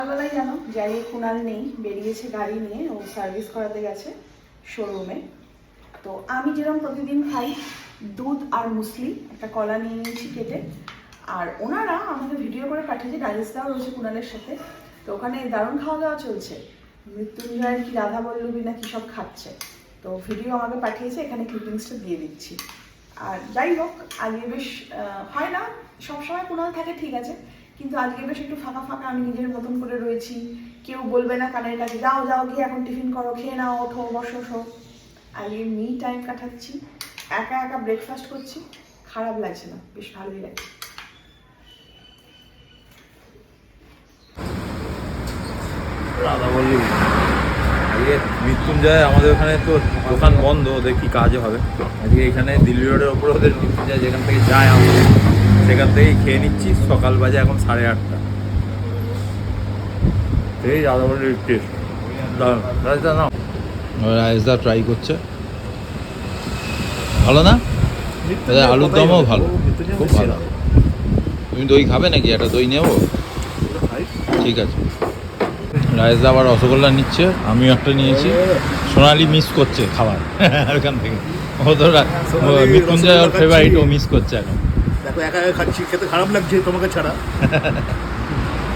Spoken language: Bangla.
সকালবেলায় জানো যাই কুণাল নেই, বেরিয়েছে গাড়ি নিয়ে, ও সার্ভিস করাতে গেছে শোরুমে। তো আমি যেরকম প্রতিদিন খাই দুধ আর মুসলি, একটা কলা নিয়ে নিয়েছি কেটে। আর ওনারা আমাকে ভিডিও করে পাঠিয়েছে, রাজেশদাও রয়েছে কুণালের সাথে। তো ওখানে দারুণ খাওয়া দাওয়া চলছে, মৃত্যুঞ্জয়ের কি রাধা বল্লভী না কি সব খাচ্ছে। তো ভিডিও আমাকে পাঠিয়েছে, এখানে ক্লিপিংসটা দিয়ে দিচ্ছি। আর যাই হোক, আজকে বেশ হয় না সবসময় কুণাল থাকে ঠিক আছে, কিন্তু আজকে বেশ একটু ফাঁকা ফাঁকা, আমি নিজের মতন করে রয়েছি। কেউ বলবে না কানের কাছে যাও যাও গিয়ে এখন টিফিন করো, খেয়ে নাও, ওঠো বসো ওঠো। আজকে মি টাইম কাটাচ্ছি, একা একা ব্রেকফাস্ট করছি। খারাপ লাগছে না, বেশ ভালোই লাগছে। রাধা বললি আজকে মৃত্যুঞ্জয় আমাদের ওখানে তো দোকান বন্ধ, ওদের কি কাজ হবে আজকে। এখানে দিল্লি রোডের ওপরে ওদের মৃত্যুঞ্জয় যেখান থেকে যায় আমাদের সেখান থেকেই খেয়ে নিচ্ছি। সকাল বাজে এখন 8:30। এই রাধা বললির টেস্ট রাজদা নাও। রাজদা ট্রাই করছে, ভালো না? আলুর দমও ভালো, খুব ভালো। তুমি দই খাবে নাকি? একটা দই নেবো? ঠিক আছে। রাজদা আবার রসগোল্লা নিচ্ছে, আমিও একটা নিয়েছি। সোনালি মিস করছে খাবার ওখান থেকে। ও তো মৃত্যুঞ্জয় ওর ফেভারিট, ও মিস করছে এখন। দেখো একা একা খাচ্ছি, খেতে খারাপ লাগছে তোমাকে ছাড়া।